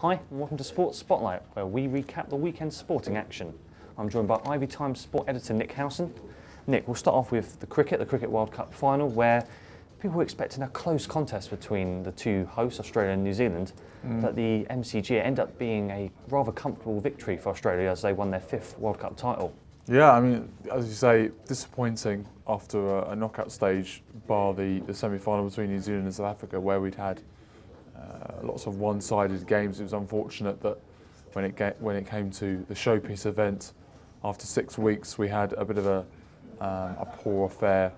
Hi and welcome to Sports Spotlight, where we recap the weekend's sporting action. I'm joined by Ivy Times sport editor Nick Howson. Nick, we'll start off with the Cricket World Cup final, where people were expecting a close contest between the two hosts, Australia and New Zealand, but the MCG ended up being a rather comfortable victory for Australia as they won their 5th World Cup title. Yeah, I mean, as you say, disappointing after a knockout stage, bar the semi-final between New Zealand and South Africa, where we'd had lots of one-sided games. It was unfortunate that when it came to the showpiece event, after 6 weeks, we had a bit of a poor affair,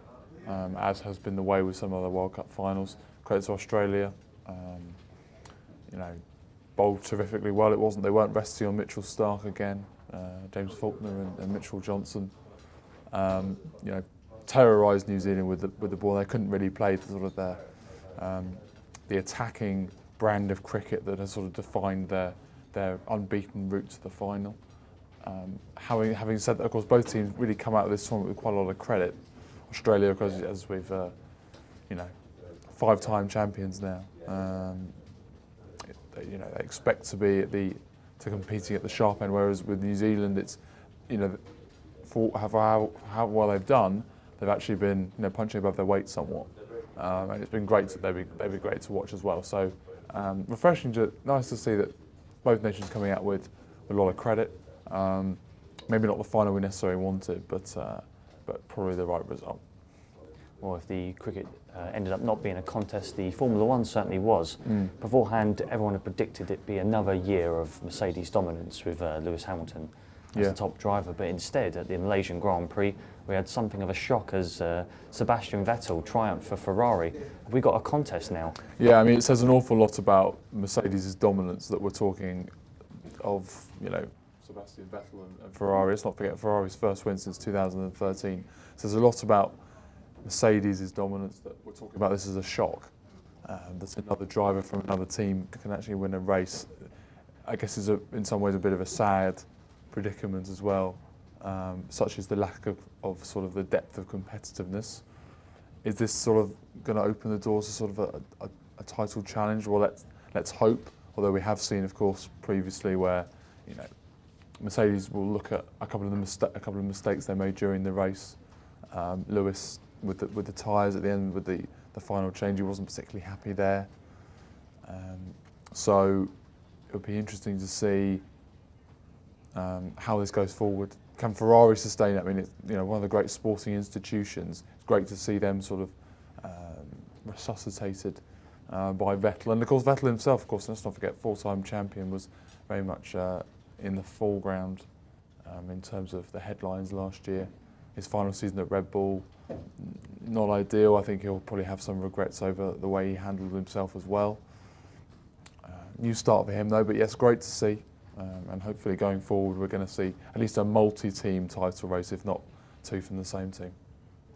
as has been the way with some other World Cup finals. Credit to Australia, bowled terrifically well. They weren't resting on Mitchell Starc again. James Faulkner and Mitchell Johnson, terrorised New Zealand with the ball. They couldn't really play sort of the attacking brand of cricket that has sort of defined their unbeaten route to the final. Having said that, of course, both teams really come out of this tournament with quite a lot of credit. Australia, because as we've, 5-time champions now. They expect to be competing at the sharp end, whereas with New Zealand, it's, for how well they've done, they've actually been punching above their weight somewhat, and it's been great. They'd be great to watch as well. So refreshing, nice to see that both nations coming out with a lot of credit. Maybe not the final we necessarily wanted, but probably the right result. Well, if the cricket ended up not being a contest, the Formula One certainly was. Beforehand, everyone had predicted it be another year of Mercedes dominance with Lewis Hamilton as the top driver, but instead, at the Malaysian Grand Prix, we had something of a shock as Sebastian Vettel triumphed for Ferrari. Have we got a contest now? Yeah, I mean, it says an awful lot about Mercedes' dominance that we're talking of, Sebastian Vettel and Ferrari. Let's not forget Ferrari's first win since 2013. It says a lot about Mercedes' dominance that we're talking about this as a shock. That another driver from another team can actually win a race. I guess is in some ways a bit of a sad predicament as well, such as the lack of sort of the depth of competitiveness. Is this sort of going to open the doors to sort of a title challenge? Well, let's hope. Although we have seen, of course, previously where Mercedes will look at a couple of mistakes they made during the race. Lewis with the tyres at the end, with the final change, he wasn't particularly happy there. So it'll be interesting to see how this goes forward. Can Ferrari sustain it? I mean, it's one of the great sporting institutions. It's great to see them sort of resuscitated by Vettel, and of course Vettel himself. Of course, let's not forget, 4-time champion, was very much in the foreground in terms of the headlines last year. His final season at Red Bull, not ideal. I think he'll probably have some regrets over the way he handled himself as well. New start for him though, but yes, great to see. And hopefully going forward we're going to see at least a multi-team title race, if not two from the same team.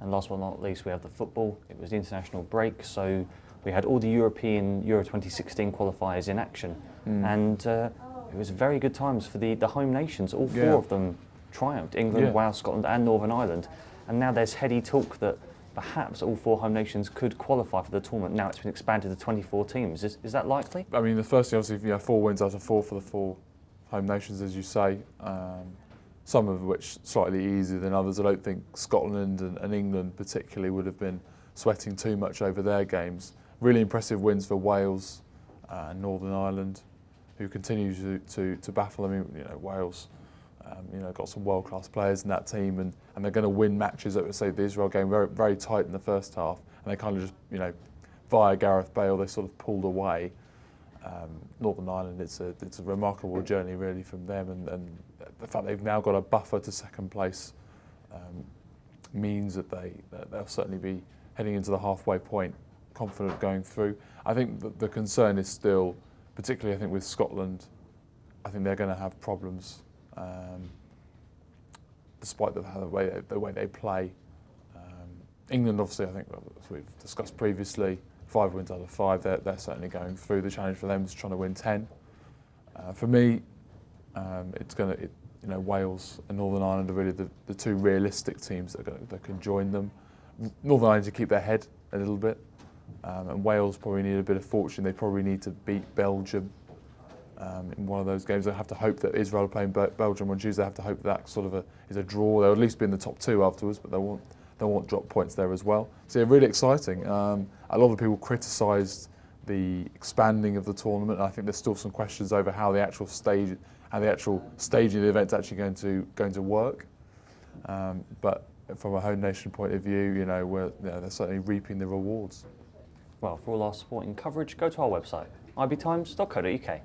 And last but not least, we have the football. It was the international break, so we had all the European Euro 2016 qualifiers in action. And it was very good times for the home nations. All four of them triumphed: England, Wales, Scotland and Northern Ireland. And now there's heady talk that perhaps all 4 home nations could qualify for the tournament. Now it's been expanded to 24 teams. Is that likely? I mean, the first thing, obviously, 4 wins out of 4 for the 4 home nations, as you say. Some of which slightly easier than others. I don't think Scotland and England particularly would have been sweating too much over their games. Really impressive wins for Wales and Northern Ireland, who continue to baffle. I mean, Wales, got some world-class players in that team, and they're going to win matches. At, say, the Israel game, very, very tight in the first half, and they kind of just, via Gareth Bale, they sort of pulled away. Northern Ireland, it's a remarkable journey really from them, and the fact they've now got a buffer to second place means that they'll certainly be heading into the halfway point, confident of going through. I think the concern is still, particularly I think with Scotland, I think they're going to have problems, despite the way they play. England, obviously, I think as we've discussed previously, 5 wins out of 5, they're certainly going through. The challenge for them is trying to win 10. For me, it's going to, Wales and Northern Ireland are really the 2 realistic teams that can join them. Northern Ireland to keep their head a little bit, and Wales probably need a bit of fortune. They probably need to beat Belgium in one of those games. They have to hope that Israel are playing Belgium on Tuesday. They have to hope that sort of is a draw. They'll at least be in the top 2 afterwards, but they'll want drop points there as well. So yeah, really exciting. A lot of people criticised the expanding of the tournament. I think there's still some questions over how the actual staging of the event's actually going to work. But from a home nation point of view, they're certainly reaping the rewards. Well, for all our sporting coverage, go to our website, ibtimes.co.uk.